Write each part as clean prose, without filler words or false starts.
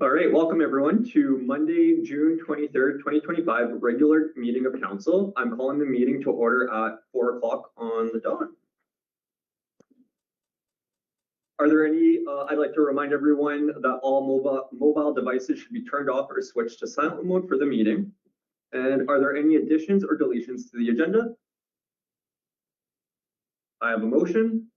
All right, welcome everyone to Monday, June 23rd, 2025, regular meeting of council. I'm calling the meeting to order at 4 o'clock on the dot. Are there any, I'd like to remind everyone that all mobile devices should be turned off or switched to silent mode for the meeting. And are there any additions or deletions to the agenda? I have a motion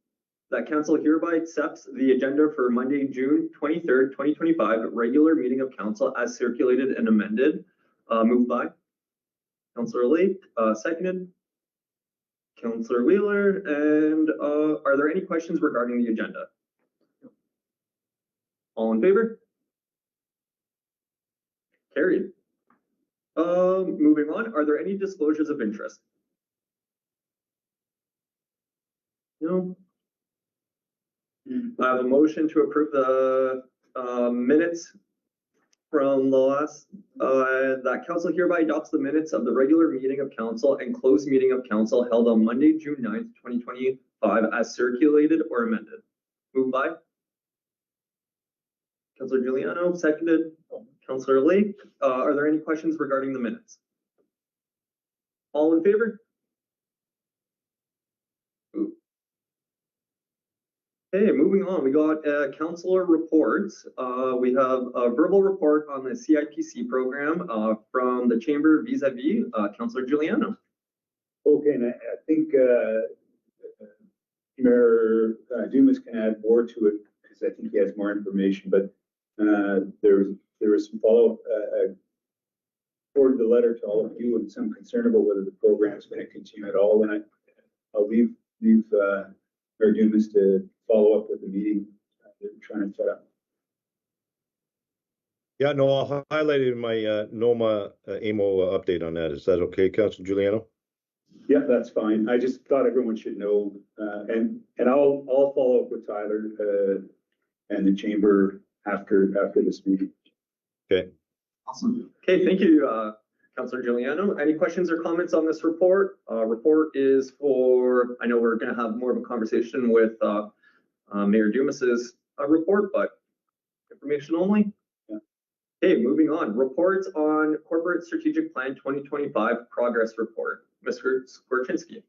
that council hereby accepts the agenda for Monday, June 23rd, 2025, regular meeting of council as circulated and amended. Moved by Councillor Lake, seconded Councillor Wheeler. And are there any questions regarding the agenda? All in favor? Carried. Moving on, are there any disclosures of interest? No. I have a motion to approve the minutes from the last, that council hereby adopts the minutes of the regular meeting of council and closed meeting of council held on Monday, June 9th, 2025 as circulated or amended. Moved by Councillor Giuliano, seconded Councillor Lake. Are there any questions regarding the minutes? All in favor? Okay, moving on, we got councillor reports. We have a verbal report on the CIPC program from the chamber vis-a-vis Councillor Giuliano. Okay, and I think Mayor Dumas can add more to it because I think he has more information, but there was some follow-up. Forwarded the letter to all of you and some concern about whether the program is going to continue at all, and I'll leave Mayor Dumas to follow up with the meeting that we're trying to set up. Yeah, no, I'll highlight it in my NOMA AMO update on that. Is that okay, Councillor Giuliano? Yeah, that's fine. I just thought everyone should know, and I'll follow up with Tyler and the chamber after this meeting. Okay. Awesome. Okay, thank you, Councillor Giuliano. Any questions or comments on this report? Report is for, I know we're going to have more of a conversation with Mayor Dumas's report, but information only. Yeah. Okay, moving on. Reports on Corporate Strategic Plan 2025 Progress Report. Mr. Skwarczynski.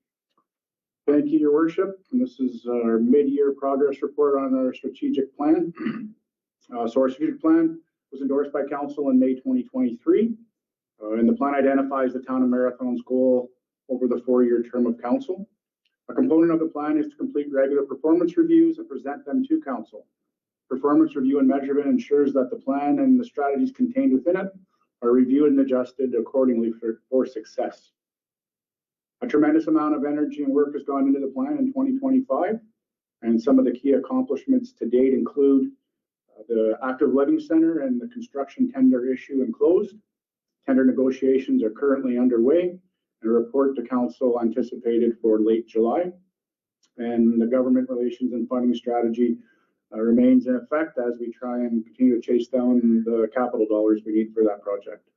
Thank you, Your Worship. And this is our mid-year progress report on our strategic plan. So our strategic plan was endorsed by Council in May 2023. And the plan identifies the Town of Marathon's goal over the 4-year term of Council. A component of the plan is to complete regular performance reviews and present them to Council. Performance review and measurement ensures that the plan and the strategies contained within it are reviewed and adjusted accordingly for success. A tremendous amount of energy and work has gone into the plan in 2025, and some of the key accomplishments to date include the Active Living Center and the construction tender issue and closed. Tender negotiations are currently underway, and a report to Council anticipated for late July. And the government relations and funding strategy remains in effect as we try and continue to chase down the capital dollars we need for that project.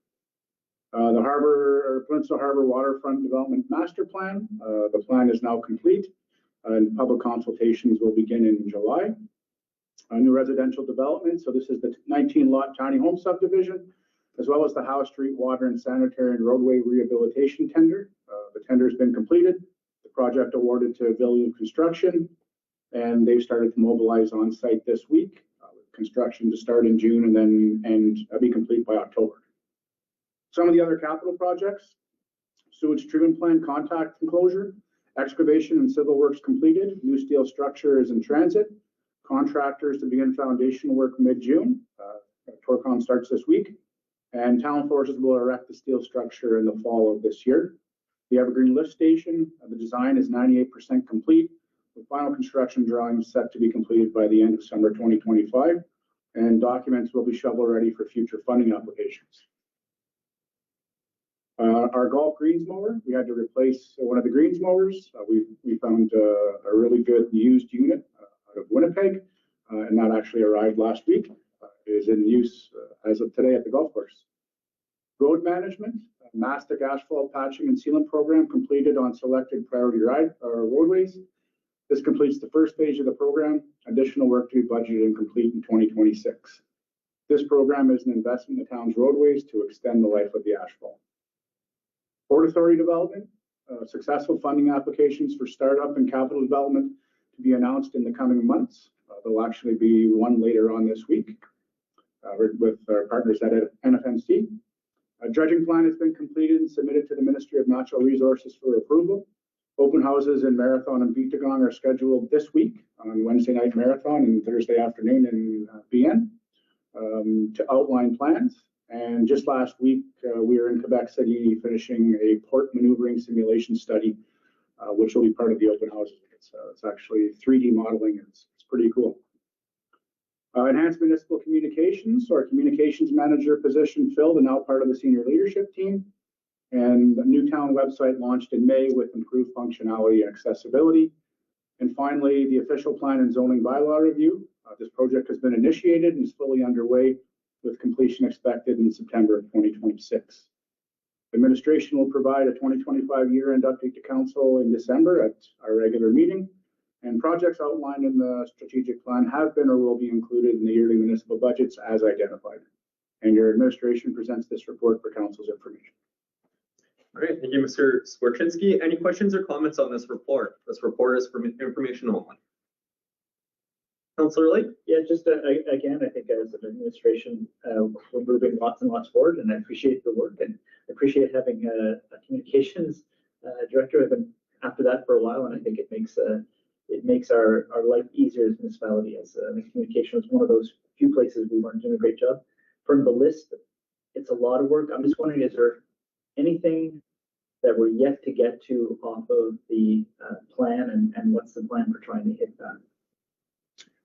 The Peninsula Harbor Waterfront Development Master Plan, the plan is now complete, and public consultations will begin in July. A new residential development, so this is the 19-lot tiny home subdivision, as well as the Howe Street Water and Sanitary and Roadway Rehabilitation Tender. The tender has been completed, the project awarded to Villieu Construction, and they've started to mobilize on site this week. Construction to start in June and be complete by October. Some of the other capital projects: sewage treatment plant contact enclosure, excavation and civil works completed, new steel structure is in transit, contractors to begin foundation work mid-June. Torcon starts this week, and Town Forces will erect the steel structure in the fall of this year. The Evergreen Lift Station, the design is 98% complete, with final construction drawings set to be completed by the end of summer 2025, and documents will be shovel ready for future funding applications. Our golf greens mower, we had to replace one of the greens mowers. We found a really good used unit out of Winnipeg, and that actually arrived last week. It is in use as of today at the golf course. Road management, mastic asphalt patching and sealant program completed on selected priority roadways. This completes the first phase of the program. Additional work to be budgeted and complete in 2026. This program is an investment in the town's roadways to extend the life of the asphalt. Port Authority development, successful funding applications for startup and capital development to be announced in the coming months. There'll actually be one later on this week with our partners at NFMC. A dredging plan has been completed and submitted to the Ministry of Natural Resources for approval. Open houses in Marathon and Beatagong are scheduled this week on Wednesday night Marathon and Thursday afternoon in BN to outline plans. And just last week, we were in Quebec City finishing a port maneuvering simulation study, which will be part of the open houses. It's actually 3D modeling. It's pretty cool. Enhanced municipal communications. So our communications manager position filled and now part of the senior leadership team. And the new town website launched in May with improved functionality and accessibility. And finally, the official plan and zoning bylaw review. This project has been initiated and is fully underway with completion expected in September of 2026. Administration will provide a 2025 year-end update to council in December at our regular meeting. And projects outlined in the strategic plan have been or will be included in the yearly municipal budgets as identified. And your administration presents this report for council's information. Great, thank you, Mr. Skorczynski. Any questions or comments on this report? This report is for information only. Councillor Lake? Yeah, just again, I think as an administration, we're moving lots and lots forward, and I appreciate the work and I appreciate having a communications director. I've been after that for a while, and I think it makes our life easier as a municipality. As communication was one of those few places we weren't doing a great job. From the list, it's a lot of work. I'm just wondering, is there anything that we're yet to get to off of the plan, and what's the plan for trying to hit that?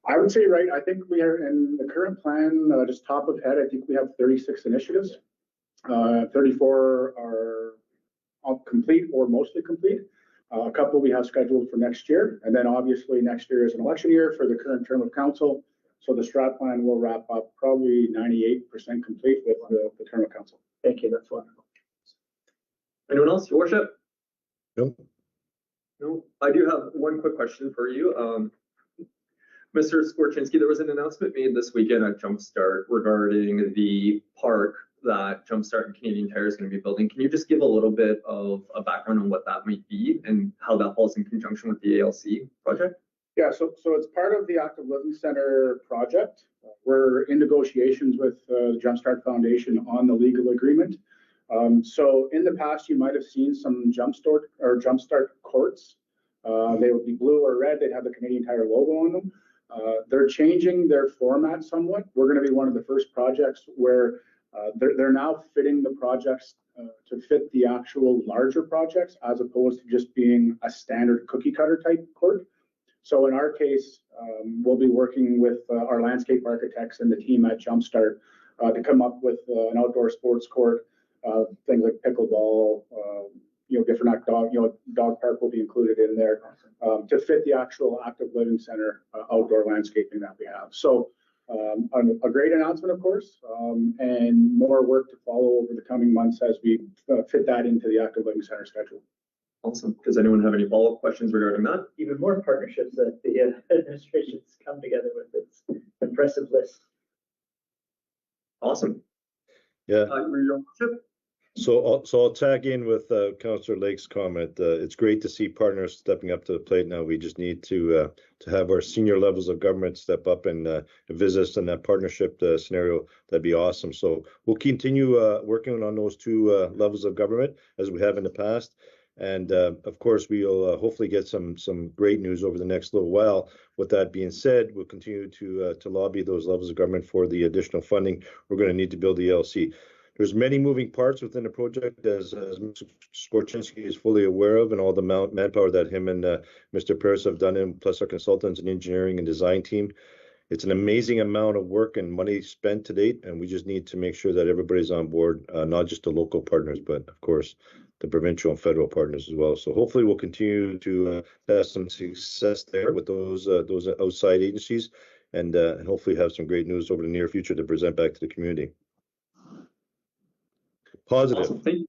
I would say, right, I think we are in the current plan, just top of head, I think we have 36 initiatives. 34 are all complete or mostly complete. A couple we have scheduled for next year. And then obviously next year is an election year for the current term of council. So the strat plan will wrap up probably 98% complete with the term of council. Thank you, that's wonderful. Anyone else, Your Worship? No. No. I do have one quick question for you. Mr. Skorczynski, there was an announcement made this weekend at Jumpstart regarding the park that Jumpstart and Canadian Tire is going to be building. Can you just give a little bit of a background on what that might be and how that falls in conjunction with the ALC project? Yeah, so it's part of the Active Living Center project. We're in negotiations with the Jumpstart Foundation on the legal agreement. So in the past, you might have seen some Jumpstart courts. They would be blue or red. They'd have the Canadian Tire logo on them. They're changing their format somewhat. We're going to be one of the first projects where they're now fitting the projects to fit the actual larger projects as opposed to just being a standard cookie cutter type court. So in our case, we'll be working with our landscape architects and the team at Jumpstart to come up with an outdoor sports court, things like pickleball, different dog park will be included in there to fit the actual Active Living Center outdoor landscaping that we have. So a great announcement, of course, and more work to follow over the coming months as we fit that into the Active Living Center schedule. Awesome. Does anyone have any follow-up questions regarding that? Even more partnerships that the administration's come together with. It's impressive list. Awesome. Yeah. Your Worship? So I'll tag in with Councillor Lake's comment. It's great to see partners stepping up to the plate now. We just need to have our senior levels of government step up and visit us in that partnership scenario. That'd be awesome. So we'll continue working on those two levels of government as we have in the past. And of course, we'll hopefully get some great news over the next little while. With that being said, we'll continue to lobby those levels of government for the additional funding we're going to need to build the LC. There's many moving parts within the project, as Mr. Skorczynski is fully aware of, and all the manpower that him and Mr. Paris have done, in, plus our consultants and engineering and design team. It's an amazing amount of work and money spent to date, and we just need to make sure that everybody's on board, not just the local partners, but of course the provincial and federal partners as well. So hopefully we'll continue to have some success there with those outside agencies, and hopefully have some great news over the near future to present back to the community. Positive. Awesome.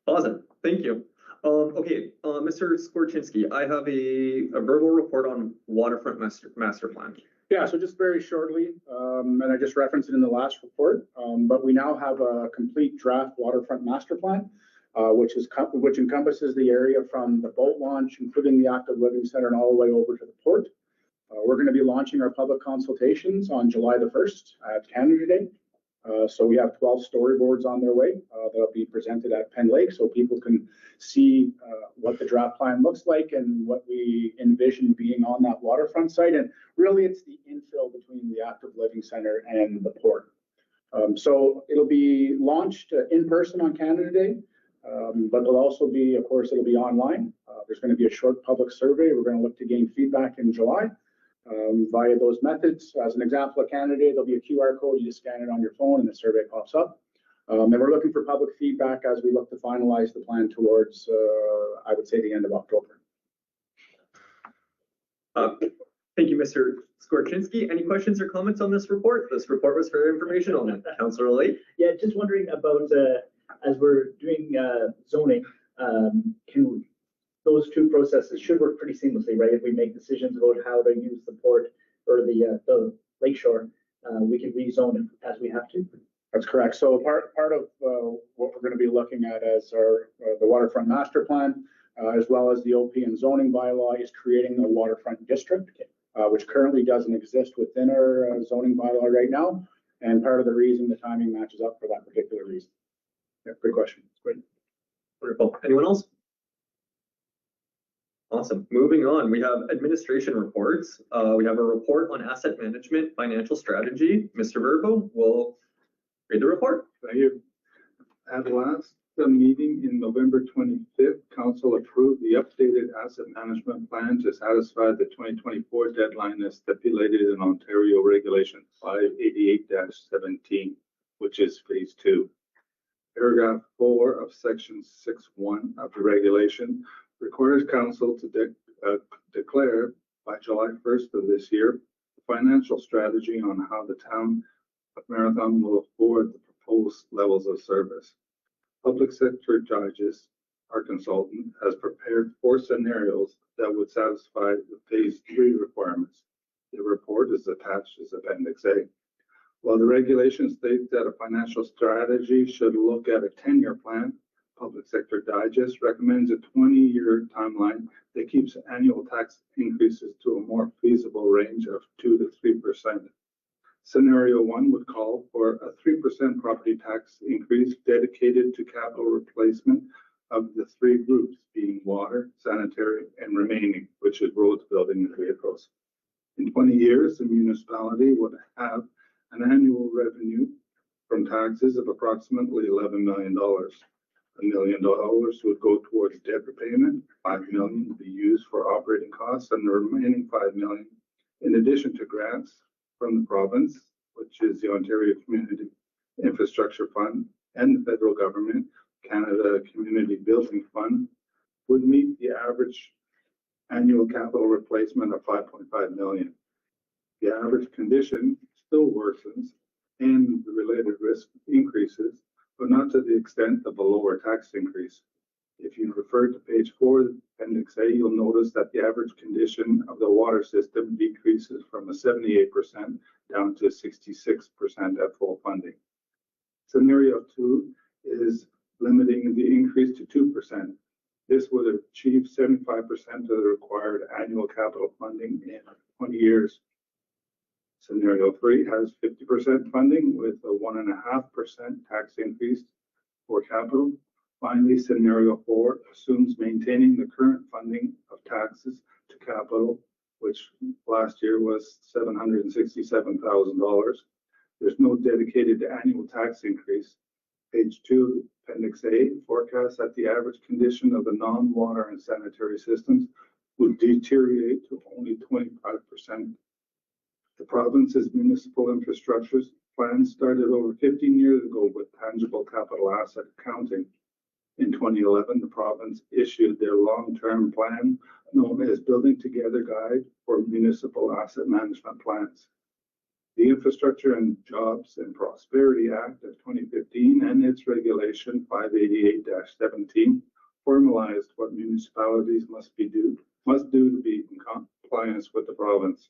Positive. Thank you. Okay, Mr. Skorczynski, I have a verbal report on waterfront master plan. Yeah, so just very shortly, and I just referenced it in the last report, but we now have a complete draft waterfront master plan, which encompasses the area from the boat launch, including the active living center, and all the way over to the port. We're going to be launching our public consultations on July the 1st at Canada Day. So we have 12 storyboards on their way that'll be presented at Penn Lake, so people can see what the draft plan looks like and what we envision being on that waterfront site. And really, it's the infill between the active living center and the port. So it'll be launched in person on Canada Day, but it'll also be, of course, it'll be online. There's going to be a short public survey. We're going to look to gain feedback in July. Via those methods. As an example of Canada Day, there'll be a QR code. You just scan it on your phone and the survey pops up. And we're looking for public feedback as we look to finalize the plan towards, I would say, the end of October. Thank you, Mr. Skorczynski. Any questions or comments on this report? This report was very informational. Councillor Lake? Yeah, just wondering about, as we're doing zoning, can those two processes should work pretty seamlessly, right? If we make decisions about how to use the port or the lakeshore, we can rezone it as we have to. That's correct. So part of what we're going to be looking at as our the waterfront master plan, as well as the OP and zoning bylaw, is creating a waterfront district, which currently doesn't exist within our zoning bylaw right now. And part of the reason the timing matches up for that particular reason. Yeah, good question. Great. Wonderful. Anyone else? Awesome. Moving on, we have administration reports. We have a report on asset management financial strategy. Mr. Verbo will read the report. Thank you. At the last meeting in November 25th, Council approved the updated asset management plan to satisfy the 2024 deadline as stipulated in Ontario Regulation 588-17, which is Phase 2. Paragraph 4 of Section 6.1 of the regulation requires Council to declare by July 1st of this year the financial strategy on how the town of Marathon will afford the proposed levels of service. Public sector judges, our consultant, has prepared 4 scenarios that would satisfy the Phase 3 requirements. The report is attached as Appendix A. While the regulations state that a financial strategy should look at a 10-year plan, Public Sector Digest recommends a 20-year timeline that keeps annual tax increases to a more feasible range of 2 to 3%. Scenario 1 would call for a 3% property tax increase dedicated to capital replacement of the 3 groups, being water, sanitary, and remaining, which is roads, building, and vehicles. In 20 years, the municipality would have an annual revenue from taxes of approximately $11 million. $1 million would go towards debt repayment, $5 million would be used for operating costs, and the remaining $5 million, in addition to grants from the province, which is the Ontario Community Infrastructure Fund, and the federal government, Canada Community Building Fund, would meet the average annual capital replacement of $5.5 million. The average condition still worsens and the related risk increases, but not to the extent of a lower tax increase. If you refer to page 4, Appendix A, you'll notice that the average condition of the water system decreases from a 78% down to 66% at full funding. Scenario 2 is limiting the increase to 2%. This would achieve 75% of the required annual capital funding in 20 years. Scenario 3 has 50% funding with a 1.5% tax increase for capital. Finally, Scenario 4 assumes maintaining the current funding of taxes to capital, which last year was $767,000. There's no dedicated annual tax increase. Page 2, Appendix A, forecasts that the average condition of the non-water and sanitary systems would deteriorate to only 25%. The province's municipal infrastructure plan started over 15 years ago with tangible capital asset accounting. In 2011, the province issued their long-term plan known as Building Together Guide for Municipal Asset Management Plans. The Infrastructure and Jobs and Prosperity Act of 2015 and its regulation 588-17 formalized what municipalities must do to be in compliance with the province.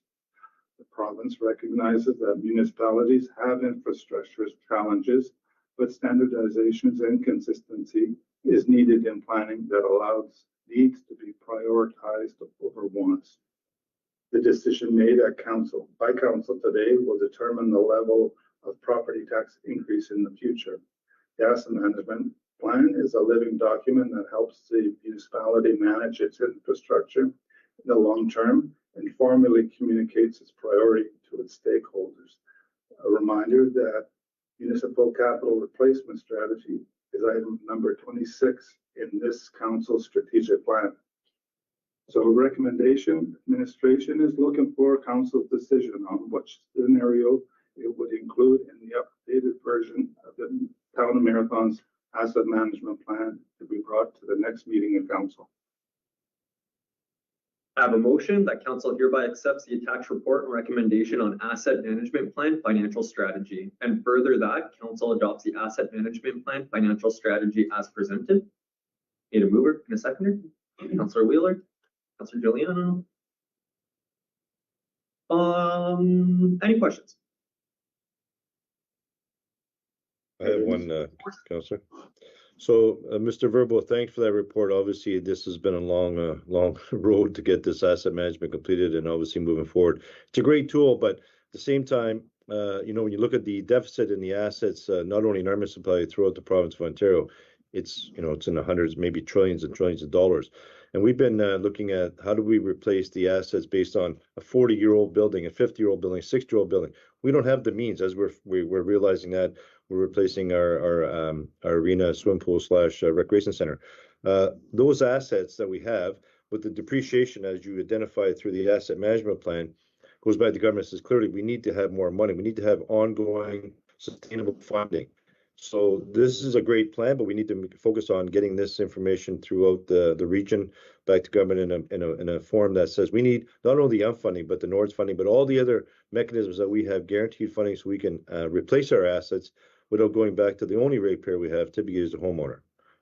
The province recognizes that municipalities have infrastructure challenges, but standardizations and consistency is needed in planning that allows needs to be prioritized over wants. The decision made by council today will determine the level of property tax increase in the future. The asset management plan is a living document that helps the municipality manage its infrastructure in the long term and formally communicates its priority to its stakeholders. A reminder that municipal capital replacement strategy is item number 26 in this council strategic plan. So recommendation, administration is looking for council's decision on which scenario it would include in the updated version of the Town of Marathon's asset management plan to be brought to the next meeting of council. I have a motion that council hereby accepts the attached report and recommendation on asset management plan financial strategy. And further that council adopts the asset management plan financial strategy as presented. Need a mover and a seconder? Councilor Wheeler, Councilor Giuliano. Any questions? I have one, Councillor. So, Mr. Verbo, thanks for that report. Obviously, this has been a long road to get this asset management completed and obviously moving forward. It's a great tool, but at the same time, when you look at the deficit in the assets, not only in our municipality, throughout the province of Ontario, it's in the hundreds, maybe trillions and trillions of dollars. And we've been looking at how do we replace the assets based on a 40-year-old building, a 50-year-old building, a 60-year-old building. We don't have the means, as we're realizing that we're replacing our arena, swim pool / recreation center. Those assets that we have with the depreciation, as you identified through the asset management plan, goes by the government says clearly we need to have more money. We need to have ongoing sustainable funding. So this is a great plan, but we need to focus on getting this information throughout the region back to government in a form that says we need not only the funding, but the NORDS funding, but all the other mechanisms that we have guaranteed funding so we can replace our assets without going back to the only ratepayer we have typically is the homeowner.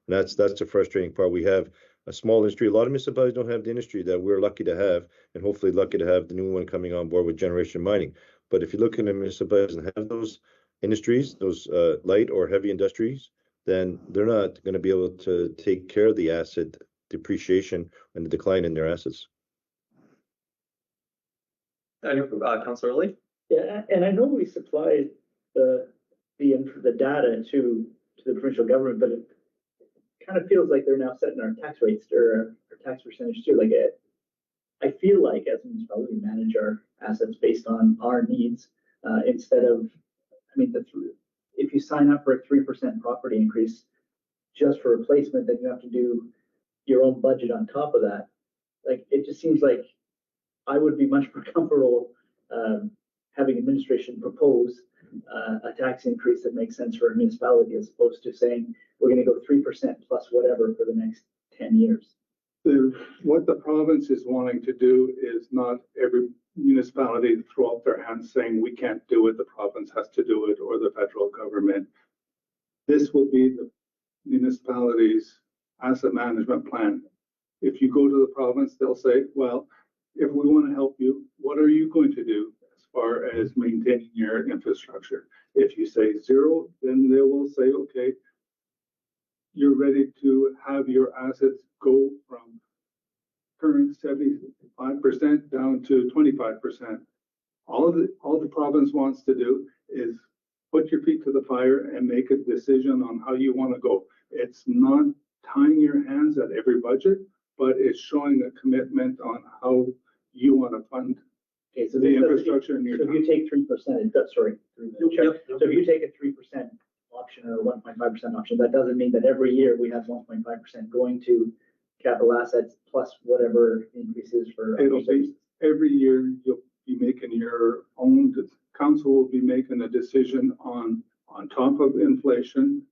And that's the frustrating part. We have a small industry. A lot of municipalities don't have the industry that we're lucky to have, and hopefully lucky to have the new one coming on board with generation mining. But if you look in the municipalities and have those industries, those light or heavy industries, then they're not going to be able to take care of the asset depreciation and the decline in their assets. Councilor Lee? Yeah, and I know we supplied the data to the provincial government, but it kind of feels like they're now setting our tax rates or our tax percentage too. Like I feel like as a municipality, we manage our assets based on our needs instead of, I mean, if you sign up for a 3% property increase just for replacement, then you have to do your own budget on top of that. Like it just seems like I would be much more comfortable having administration propose a tax increase that makes sense for a municipality as opposed to saying we're going to go 3% plus whatever for the next 10 years. What the province is wanting to do is not every municipality throw up their hands saying we can't do it, the province has to do it, or the federal government. This will be the municipality's asset management plan. If you go to the province, they'll say, well, if we want to help you, what are you going to do as far as maintaining your infrastructure? If you say zero, then they will say, okay, you're ready to have your assets go from current 75% down to 25%. All the province wants to do is put your feet to the fire and make a decision on how you want to go. It's not tying your hands at every budget, but it's showing a commitment on how you want to fund the infrastructure in your town. So if you take 3%, sorry, so if you take a 3% option or a 1.5% option, that doesn't mean that every year we have 1.5% going to capital assets plus whatever increases for. It'll be every year you'll be making your own, council will be making a decision on top of inflation.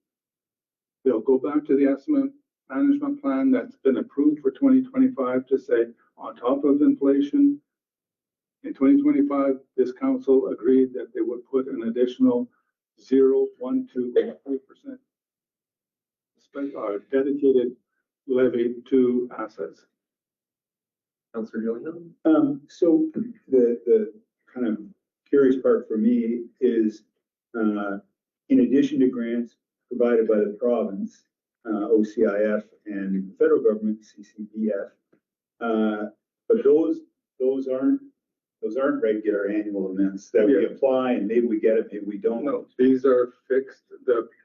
They'll go back to the estimate management plan that's been approved for 2025 to say on top of inflation. In 2025, this council agreed that they would put an additional 0, 1, 2, 3% dedicated levy to assets. Councilor Gillian? So the kind of curious part for me is, in addition to grants provided by the province, OCIF and the federal government, CCBF, but those aren't regular annual amounts that we Yeah. apply and maybe we get it, maybe we don't. No, these are fixed.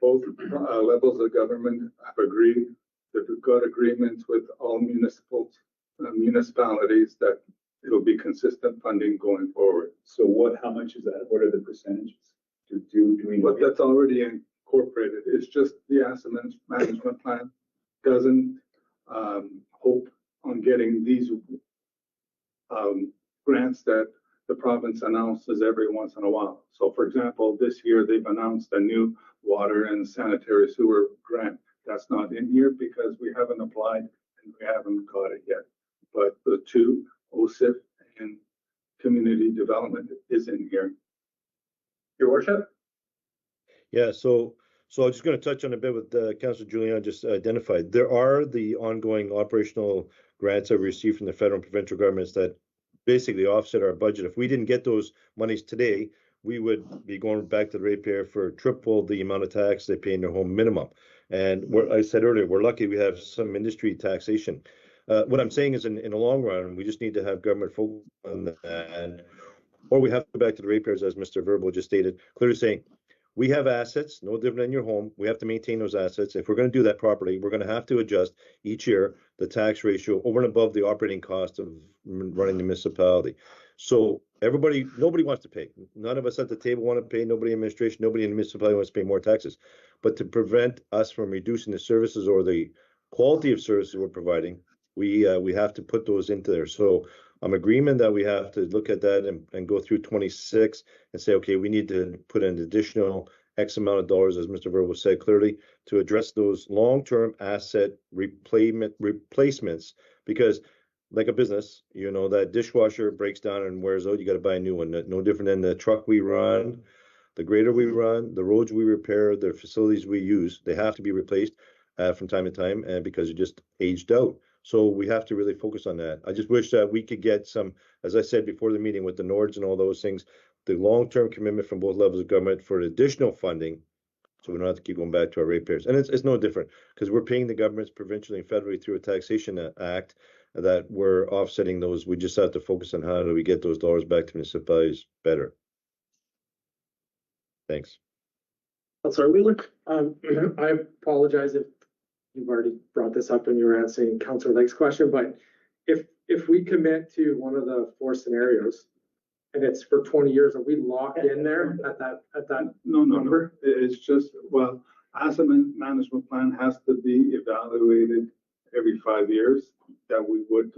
Both levels of government have agreed. They've got agreements with all municipalities that it'll be consistent funding going forward. So how much is that? What are the percentages? Do we know? But that's already incorporated. It's just the asset management plan doesn't hope on getting these grants that the province announces every once in a while. So for example, this year they've announced a new water and sanitary sewer grant. That's not in here because we haven't applied and we haven't got it yet. But the two, OSIF and community development, is in here. Your worship? Yeah, so I'm just going to touch on a bit with Councillor Julian just identified. There are the ongoing operational grants that we receive from the federal and provincial governments that basically offset our budget. If we didn't get those monies today, we would be going back to the ratepayer for triple the amount of tax they pay in their home minimum. And I said earlier, we're lucky we have some industry taxation. What I'm saying is in the long run, we just need to have government focus on that, or we have to go back to the ratepayers, as Mr. Verbal just stated, clearly saying, we have assets, no different than your home. We have to maintain those assets. If we're going to do that properly, we're going to have to adjust each year the tax ratio over and above the operating cost of running the municipality. So nobody wants to pay. None of us at the table want to pay. Nobody in administration, nobody in the municipality wants to pay more taxes. But to prevent us from reducing the services or the quality of services we're providing, we have to put those into there. So I'm agreement that we have to look at that and go through 26 and say, okay, we need to put an additional X amount of dollars, as Mr. Verbal said clearly, to address those long-term asset replacements. Because like a business, that dishwasher breaks down and wears out, you got to buy a new one. No different than the truck we run, the grader we run, the roads we repair, the facilities we use. They have to be replaced from time to time, and because they're just aged out. So we have to really focus on that. I just wish that we could get some, as I said before the meeting with the Nords and all those things, the long-term commitment from both levels of government for additional funding, so we don't have to keep going back to our ratepayers. And it's no different because we're paying the governments provincially and federally through a taxation act that we're offsetting those. We just have to focus on how do we get those dollars back to municipalities better. Thanks. Councillor Wheeler? I apologize if you've already brought this up and you were answering Councillor Lake's question, but if we commit to one of the four scenarios and it's for 20 years, are we locked in there at that No. number? It's just, asset management plan has to be evaluated every 5 years that we would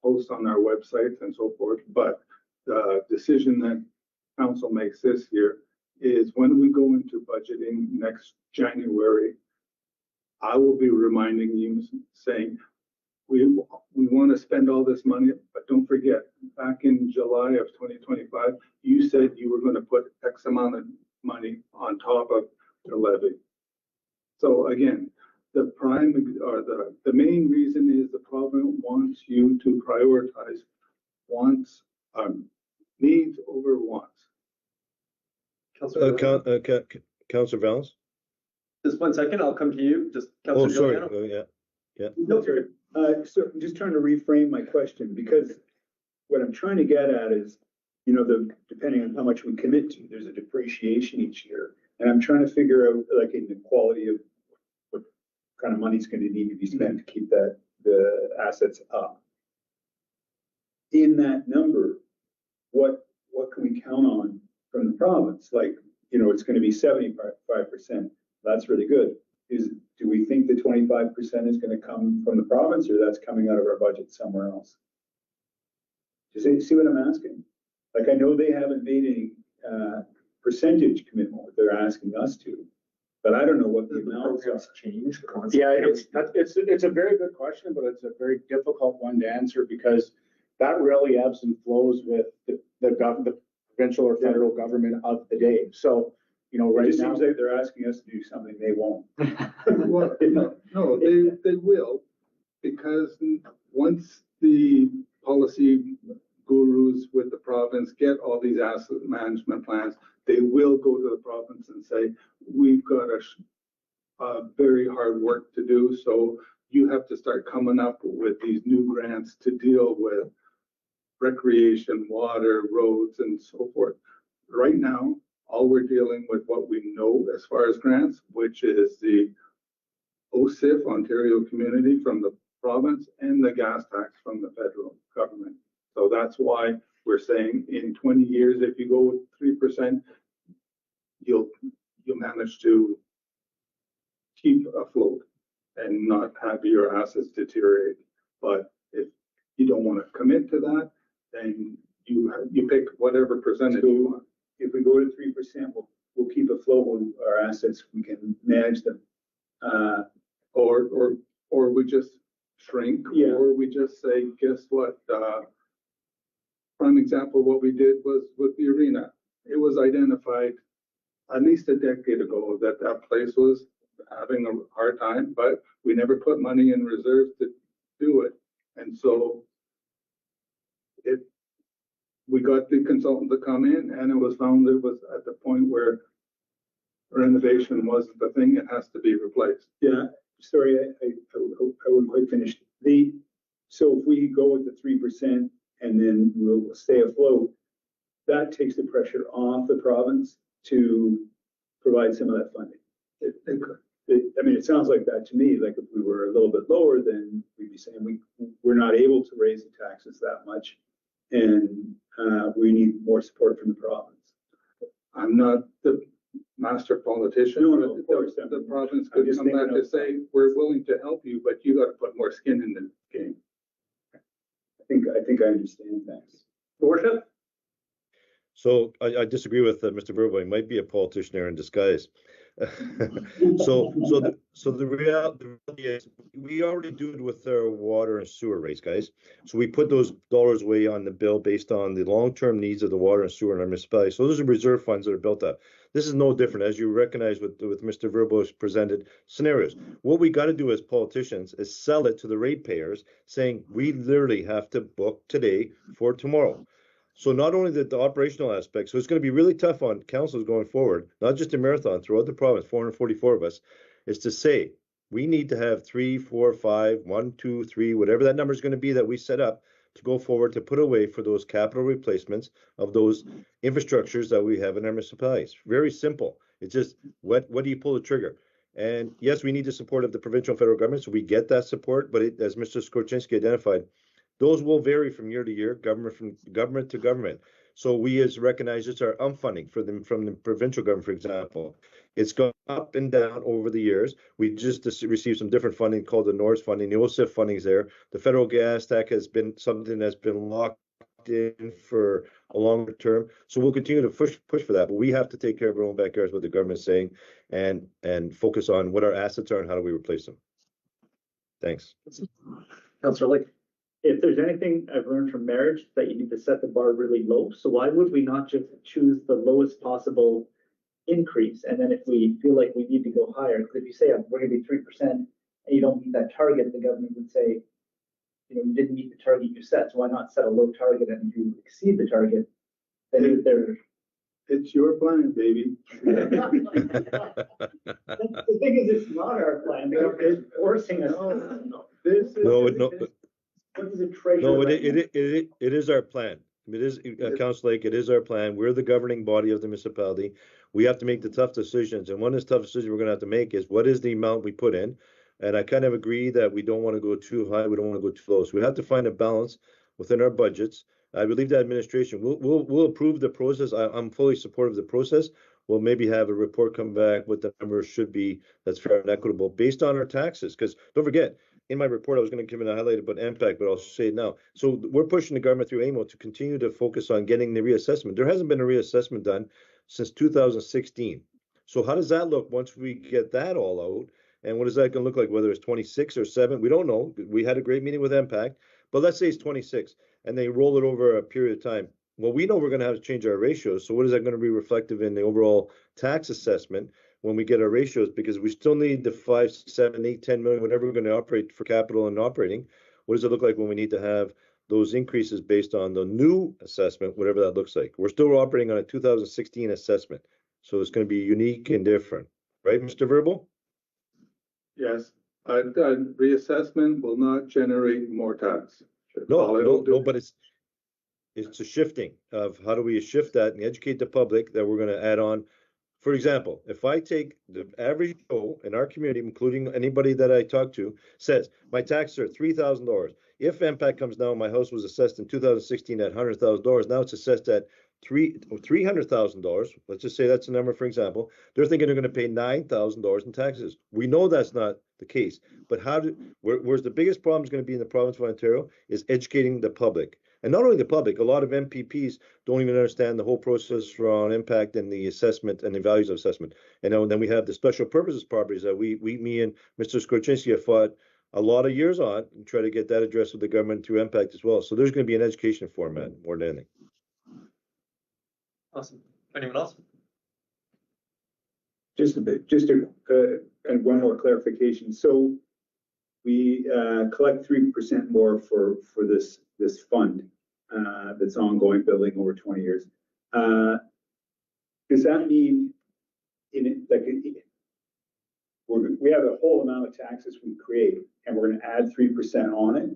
post on our website and so forth. But the decision that council makes this year is when we go into budgeting next January, I will be reminding you, saying, we want to spend all this money, but don't forget, back in July of 2025, you said you were going to put X amount of money on top of the levy. So again, the main reason is the province wants you to prioritize needs over wants. Councillor Valens? Just 1 second, I'll come to you. Just Councillor Sorry. Giuliano. Yeah. No, sorry. So I'm just trying to reframe my question because what I'm trying to get at is, depending on how much we commit to, there's a depreciation each year. And I'm trying to figure out like in the quality of what kind of money is going to need to be spent to keep the assets up. In that number, what can we count on from the province? Like, it's going to be 75%. That's really good. Do we think the 25% is going to come from the province, or that's coming out of our budget somewhere else? Do you see what I'm asking? Like, I know they haven't made any percentage commitment what they're asking us to, but I don't know what the amounts are. Change. Yeah, it's a very good question, but it's a very difficult one to answer because that really ebbs and flows with the provincial or federal government of the day. So, right It just now, seems like they're asking us to do something they won't. Well, no, they will, because once the policy gurus with the province, get all these asset management plans. They will go to the province and say, we've got very hard work to do. So you have to start coming up with these new grants to deal with recreation, water, roads, and so forth. Right now, all we're dealing with what we know as far as grants, which is the OSIF, Ontario Community, from the province, and the gas tax from the federal government. So that's why we're saying in 20 years, if you go with 3%, you'll manage to keep afloat and not have your assets deteriorate. But if you don't want to commit to that, then you pick whatever percentage you want. If we go to 3%, we'll keep afloat with our assets. We can manage them. Or we just shrink, Yeah. or we just say, guess what? Prime example, what we did was with the arena. It was identified at least a decade ago that that place was having a hard time, but we never put money in reserves to do it. And so we got the consultant to come in, and it was found it was at the point where renovation wasn't the thing. It has to be replaced. Yeah, sorry, I wasn't quite finished. So if we go with the 3% and then we'll stay afloat, that takes the pressure off the province to provide some of that funding. I mean, it sounds like that to me, like if we were a little bit lower, then we'd be saying we're not able to raise the taxes that much, and we need more support from the province. I'm not the master politician. No, of course. The province I'm could just come back thinking to say, we're willing to help you, but you got to put more skin in the game. I think I understand. Thanks. Your worship? So I disagree with Mr. Verbo. He might be a politician there in disguise. The reality is we already do it with our water and sewer rates, guys. So we put those dollars away on the bill based on the long-term needs of the water and sewer in our municipality. So those are reserve funds that are built up. This is no different, as you recognize with Mr. Verbo's presented scenarios. What we got to do as politicians is sell it to the ratepayers, saying we literally have to book today for tomorrow. So not only the operational aspect, so it's going to be really tough on councils going forward, not just in Marathon, throughout the province, 444 of us, is to say we need to have 3, 4, 5, 1, 2, 3, whatever that number is going to be that we set up to go forward to put away for those capital replacements of those infrastructures that we have in our municipalities. Very simple. It's just what do you pull the trigger? And yes, we need the support of the provincial and federal government, so we get that support. But as Mr. Skorczynski identified, those will vary from year to year, government to government. So we as recognize it's our funding from the provincial government, for example. It's gone up and down over the years. We just received some different funding called the NORS funding. The OSIF funding is there. The federal gas tax has been something that's been locked in for a longer term. So we'll continue to push for that. But we have to take care of our own backyards, what the government is saying, and focus on what our assets are and how do we replace them. Thanks. Councillor Lake. If there's anything I've learned from marriage, that you need to set the bar really low. So why would we not just choose the lowest possible increase? And then if we feel like we need to go higher, because if you say we're going to be 3% and you don't meet that target, the government would say, you didn't meet the target you set. So why not set a low target? And if you exceed the target, then It's your plan, baby. the thing is, it's not our plan. The government is forcing us. What is a treasure? No, it is our plan. It is, Council Lake, it is our plan. We're the governing body of the municipality. We have to make the tough decisions. And one of the tough decisions we're going to have to make is what is the amount we put in? And I kind of agree that we don't want to go too high. We don't want to go too low. So we have to find a balance within our budgets. I believe the administration will approve the process. I'm fully supportive of the process. We'll maybe have a report come back what the numbers should be that's fair and equitable based on our taxes. Because don't forget, in my report, I was going to give it a highlight about impact, but I'll say it now. So we're pushing the government through AMO to continue to focus on getting the reassessment. There hasn't been a reassessment done since 2016. So how does that look once we get that all out? And what is that going to look like, whether it's 26 or 7? We don't know. We had a great meeting with Impact, but let's say it's 26 and they roll it over a period of time. Well, we know we're going to have to change our ratios. So what is that going to be reflective in the overall tax assessment when we get our ratios? Because we still need the 5, 7, 8, 10 million, whatever we're going to operate for capital and operating. What does it look like when we need to have those increases based on the new assessment, whatever that looks like. We're still operating on a 2016 assessment, so it's going to be unique and different, right, Mr. Verbal? Yes, reassessment will not generate more tax. All it'll do- But it's a shifting of how do we shift that and educate the public that we're going to add on. For example, if I take the average Joe in our community, including anybody that I talk to, says my taxes are $3,000. If MPAC comes down, my house was assessed in 2016 at $100,000. Now it's assessed at $300,000. Let's just say that's a number, for example. They're thinking they're going to pay $9,000 in taxes. We know that's not the case, but where's the biggest problem is going to be in the province of Ontario is educating the public. And not only the public, a lot of MPPs don't even understand the whole process around impact and the assessment and the values of assessment. And then we have the special purposes properties that me and Mr. Skorczynski have fought a lot of years on and try to get that addressed with the government through impact as well. So there's going to be an education format more than anything. Awesome. Anyone else? Just and one more clarification. So we collect 3% more for this fund that's ongoing, building over 20 years. Does that mean we have a whole amount of taxes we create, and we're going to add 3% on it?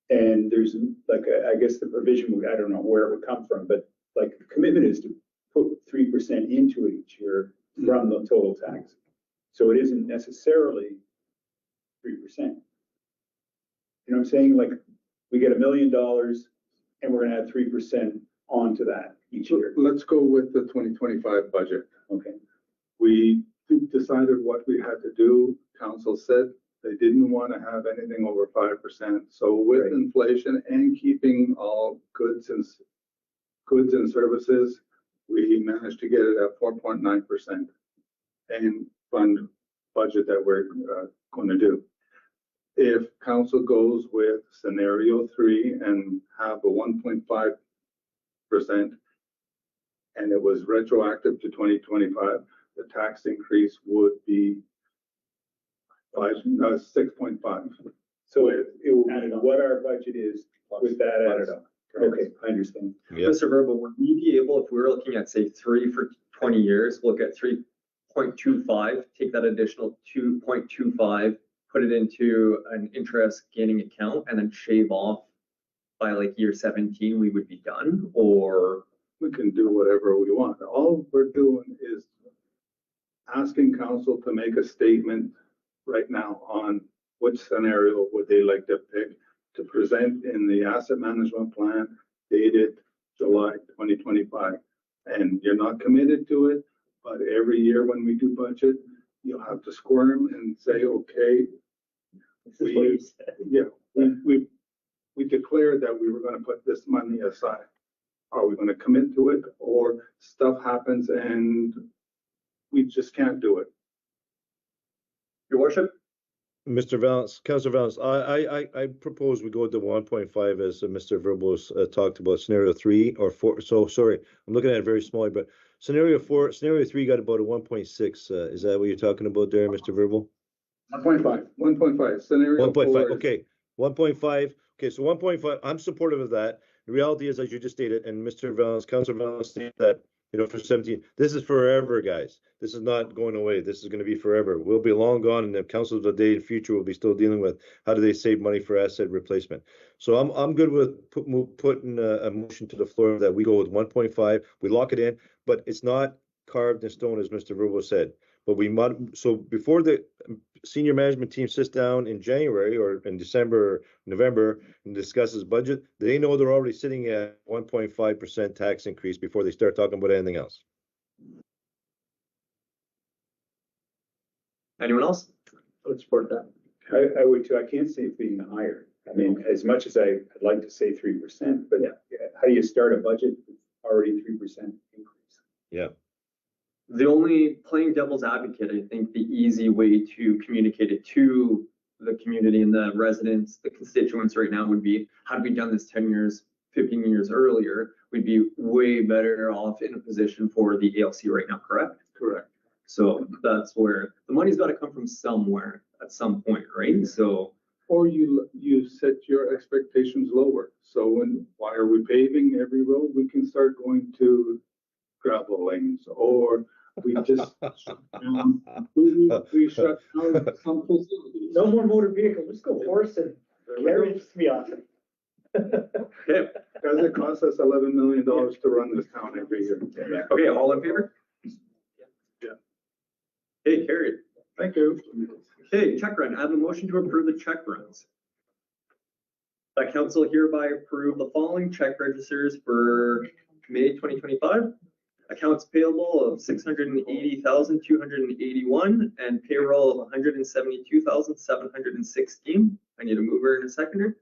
And there's I guess the provision, I don't know where it would come from, but the commitment is to put 3% into it each year from the total tax. So it isn't necessarily 3%. You know what I'm saying? We get $1 million and we're gonna add 3% onto that each year. Let's go with the 2025 budget. Okay. We decided what we had to do. Council said they didn't want to have anything over 5%. So with Right. inflation and keeping all goods and services, we managed to get it at 4.9% and fund budget that we're going to do. If council goes with scenario 3 and have a 1.5% and it was retroactive to 2025, the tax increase would be 6.5. So it will be what our budget is with that added on. Okay, I understand. Yeah. Mr. Verbal, would we be able, if we were looking at say 3 for 20 years, look at 3.25, take that additional 2.25, put it into an interest gaining account and then shave off by year 17, we would be done? Or We can do whatever we want. All we're doing is asking council to make a statement right now on which scenario would they like to pick to present in the asset management plan dated July 2025. And you're not committed to it, but every year when we do budget, you'll have to squirm and say, okay, This is what you said. yeah, we declared that we were going to put this money aside. Are we going to commit to it, or stuff happens and we just can't do it? Your worship? Mr. Valance, Councillor Valance, I propose we go to 1.5 as Mr. Verbos talked about, scenario 3 or 4. So sorry, I'm looking at it very small, but scenario 3 got about a 1.6. Is that what you're talking about there, Mr. Verbal? 1.5. 1.5 scenario 1.5. 4 is- Okay, 1.5. Okay, so 1.5. I'm supportive of that. The reality is, as you just stated, and Mr. Valance, Councillor Valance stated that, for 17, this is forever, guys. This is not going away. This is going to be forever. We'll be long gone, and the council of the day in future will be still dealing with how do they save money for asset replacement. So I'm good with putting a motion to the floor that we go with 1.5. We lock it in, but it's not carved in stone, as Mr. Verbo said. But so before the senior management team sits down in January or in December, or November, and discusses budget, they know they're already sitting at 1.5% tax increase before they start talking about anything else. Anyone else? I would support that. I would too. I can't see it being higher. I mean, as much as I'd like to say 3%, but how do you start a budget with already 3% increase? Yeah. The only, playing devil's advocate, I think the easy way to communicate it to the community and the residents, the constituents right now would be, had we done this 10 years, 15 years earlier, we'd be way better off in a position for the ALC right now, correct? Correct. So that's where the money's got to come from somewhere at some point, right? So Or you set your expectations lower. So why are we paving every road? We can start going to gravel lanes, or we just, we shut down some facilities. No more motor vehicles, let's go horse and carriage, to be awesome. Okay, Because it costs us $11 million to run this town every year. okay, all in favor? Yeah. Okay, carried. Thank you. Okay, check run. I have a motion to approve the check runs. That council hereby approve the following check registers for May 2025. Accounts payable of 680,281 and payroll of 172,716. I need a mover and a seconder.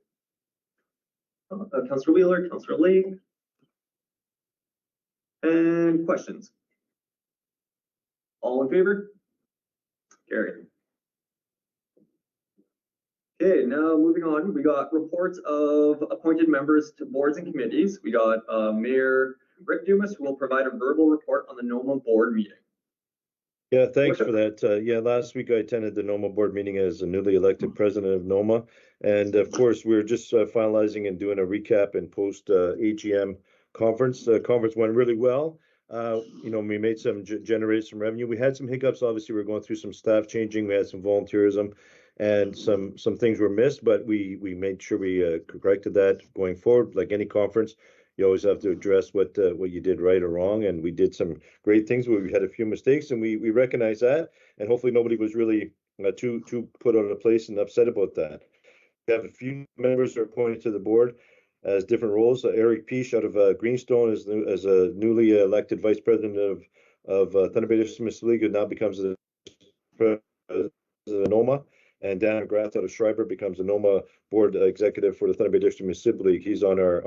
Councilor Wheeler, Councilor Lake. And questions? All in favor? Carried. Okay, now moving on, we got reports of appointed members to boards and committees. We got Mayor Rick Dumas, who will provide a verbal report on the NOMA board meeting. Yeah, thanks for that. Yeah, last week I attended the NOMA board meeting as a newly elected president of NOMA. And of course, we're just finalizing and doing a recap and post AGM conference. The conference went really well. You know, we made generated some revenue. We had some hiccups. Obviously, we're going through some staff changing. We had some volunteerism and some things were missed, but we made sure we corrected that going forward. Like any conference, you always have to address what you did right or wrong. And we did some great things where we had a few mistakes, and we recognize that. And hopefully nobody was really too put out of place and upset about that. We have a few members who are appointed to the board as different roles. Eric Peace out of Greenstone as a newly elected vice president of Thunder Bay District Municipal League, who now becomes the president of NOMA. And Dan McGrath out of Schreiber becomes the NOMA board executive for the Thunder Bay District Municipal League. He's on our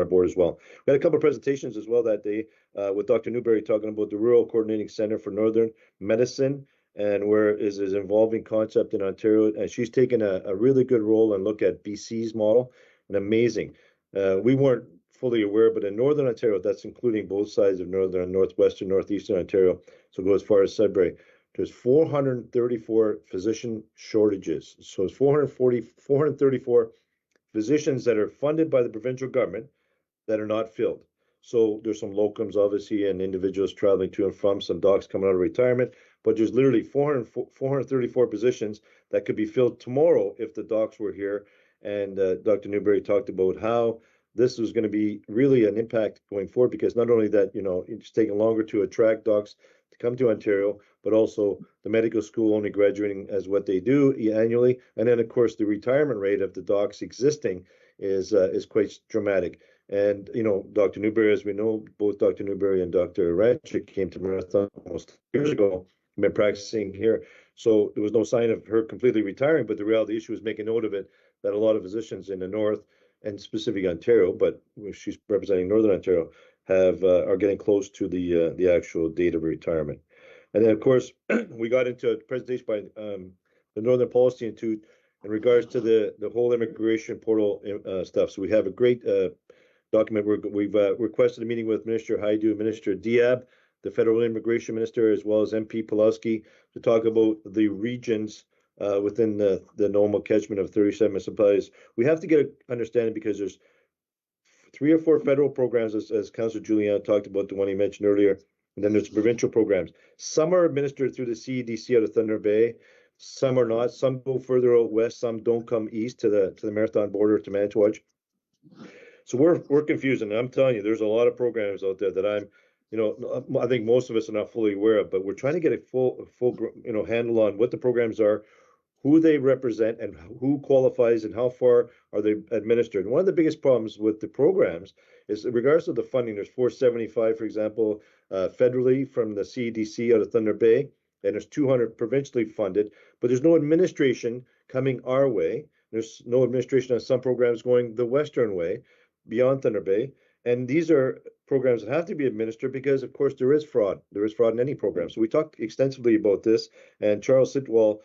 board as well. We had a couple of presentations as well that day with Dr. Newberry talking about the Rural Coordinating Center for Northern Medicine and where is his evolving concept in Ontario. And she's taken a really good role and look at BC's model, and amazing. We weren't fully aware, but in Northern Ontario, that's including both sides of Northern and Northwestern, Northeastern Ontario, so go as far as Sudbury. There's 434 physician shortages. So it's 434 physicians that are funded by the provincial government that are not filled. So there's some locums, obviously, and individuals traveling to and from, some docs coming out of retirement, but there's literally 434 positions that could be filled tomorrow if the docs were here. And Dr. Newberry talked about how this was going to be really an impact going forward, because not only that, you know, it's taking longer to attract docs to come to Ontario, but also the medical school only graduating as what they do annually. And then, of course, the retirement rate of the docs existing is quite dramatic. And, you know, Dr. Newberry, as we know, both Dr. Newberry and Dr. Ratchett came to Marathon almost years ago, been practicing here. So there was no sign of her completely retiring, but the reality issue was making note of it, that a lot of physicians in the north and specifically Ontario, but she's representing Northern Ontario, are getting close to the actual date of retirement. And then, of course, we got into a presentation by the Northern Policy Institute in regards to the whole immigration portal stuff. So we have a great document. We've requested a meeting with Minister Hajdu, Minister Diab, the Federal Immigration Minister, as well as MP Pulowski, to talk about the regions within the normal catchment of 37 municipalities. We have to get an understanding, because there's 3 or 4 federal programs, as Councillor Julian talked about, the one he mentioned earlier, and then there's provincial programs. Some are administered through the CEDC out of Thunder Bay, some are not. Some go further out west, some don't come east to the Marathon border to Manitowocz. So we're confused, and I'm telling you, there's a lot of programs out there that I think most of us are not fully aware of, but we're trying to get a full handle on what the programs are, who they represent, and who qualifies, and how far are they administered. And one of the biggest problems with the programs is, in regards to the funding, there's 475, for example, federally from the CEDC out of Thunder Bay, and there's 200 provincially funded, but there's no administration coming our way. There's no administration on some programs going the western way, beyond Thunder Bay. And these are programs that have to be administered because, of course, there is fraud. There is fraud in any program. So we talked extensively about this, and Charles Sitwell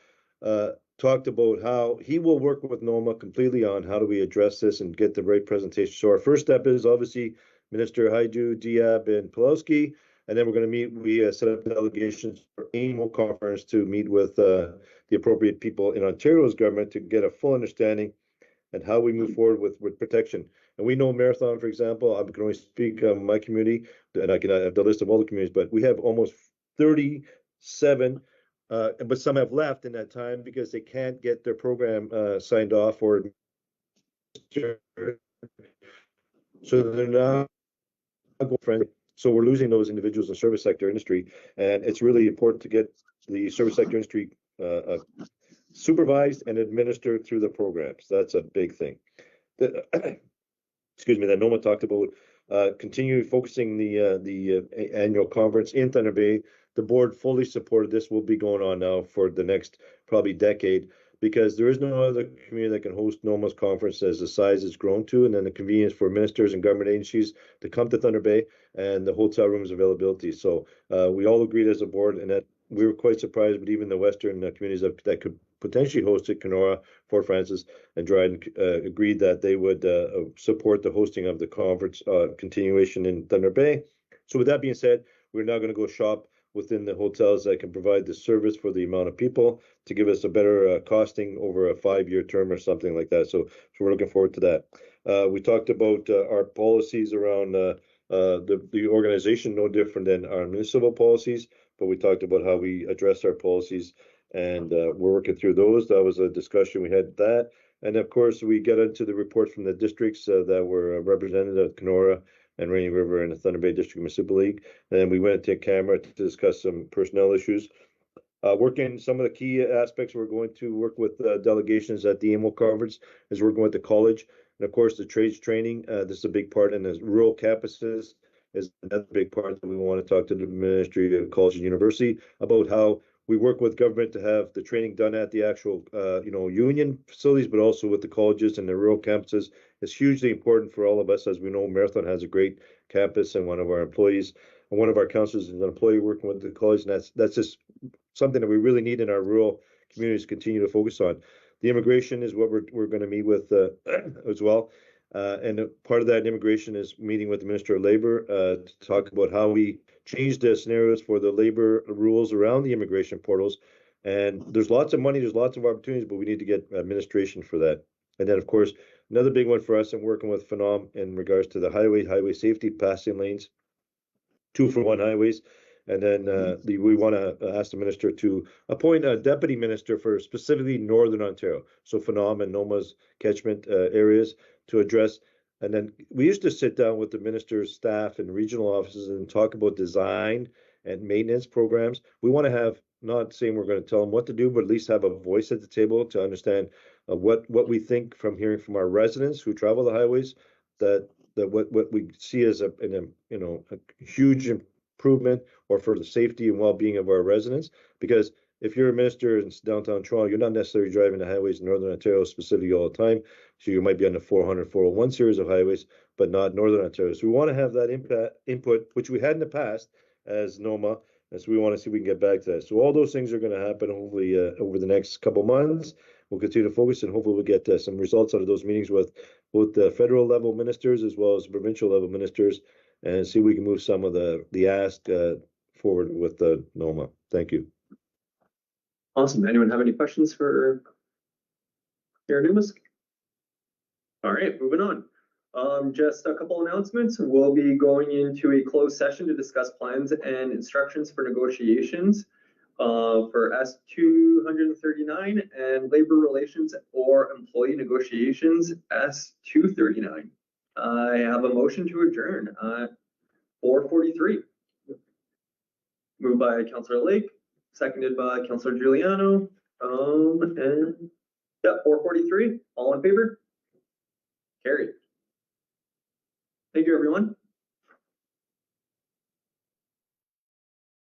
talked about how he will work with NOMA completely on how do we address this and get the right presentation. So our first step is obviously Minister Hajdu, Diab, and Pulowski. And then we're going to meet, we set up delegations for annual conference to meet with the appropriate people in Ontario's government to get a full understanding and how we move forward with protection. And we know Marathon, for example, I can only speak on my community, and I have the list of all the communities, but we have almost 37, but some have left in that time because they can't get their program signed off or so they're now friendly. So we're losing those individuals in the service sector industry, and it's really important to get the service sector industry supervised and administered through the programs. That's a big thing. Excuse me, that Noma talked about continue focusing the annual conference in Thunder Bay. The board fully supported this. Will be going on now for the next probably decade, because there is no other community that can host Noma's conference as the size it's grown to, and then the convenience for ministers and government agencies to come to Thunder Bay and the hotel rooms availability. So we all agreed as a board, and that we were quite surprised, but even the Western communities that could potentially host it, Kenora, Fort Frances, and Dryden, agreed that they would support the hosting of the conference continuation in Thunder Bay. So with that being said, we're now going to go shop within the hotels that can provide the service for the amount of people to give us a better costing over a 5-year term or something like that. So we're looking forward to that. We talked about our policies around the organization, no different than our municipal policies, but we talked about how we address our policies, and we're working through those. That was a discussion we had that. And of course, we get into the reports from the districts that were represented at Kenora and Rainy River and the Thunder Bay District Municipal League. And then we went to camera to discuss some personnel issues. Working some of the key aspects, we're going to work with delegations at the AMO conference as we're going to college. And of course, the trades training, this is a big part, and the rural campuses is another big part that we want to talk to the Ministry of College and University about how we work with government to have the training done at the actual, union facilities, but also with the colleges and the rural campuses. It's hugely important for all of us. As we know, Marathon has a great campus, and one of our employees, and one of our counselors is an employee working with the college, and that's just something that we really need in our rural communities to continue to focus on. The immigration is what we're going to meet with as well. And part of that immigration is meeting with the Minister of Labor to talk about how we change the scenarios for the labor rules around the immigration portals. And there's lots of money, there's lots of opportunities, but we need to get administration for that. And then, of course, another big one for us, and working with Phenom in regards to the highway safety passing lanes, 2-for-1 highways. And then we want to ask the minister to appoint a deputy minister for specifically Northern Ontario, so Phenom and Noma's catchment areas to address. And then we used to sit down with the minister's staff and regional offices and talk about design and maintenance programs. We want to have, not saying we're going to tell them what to do, but at least have a voice at the table to understand what we think from hearing from our residents who travel the highways, that what we see as a huge improvement, or for the safety and well-being of our residents. Because if you're a minister in downtown Toronto, you're not necessarily driving the highways in Northern Ontario specifically all the time. So you might be on the 400, 401 series of highways, but not Northern Ontario. So we want to have that input, which we had in the past as NOMA, and so we want to see if we can get back to that. So all those things are going to happen hopefully over the next couple months. We'll continue to focus, and hopefully we'll get some results out of those meetings with both the federal level ministers as well as provincial level ministers, and see if we can move some of the ask forward with the NOMA. Thank you. Awesome. Anyone have any questions for Mayor Dumas? All right, moving on. Just a couple announcements. We'll be going into a closed session to discuss plans and instructions for negotiations for S239 and labor relations or employee negotiations S239. I have a motion to adjourn at 4:43. Moved by Councillor Lake, seconded by Councillor Giuliano. And yeah, 4:43. All in favor? Carried. Thank you, everyone.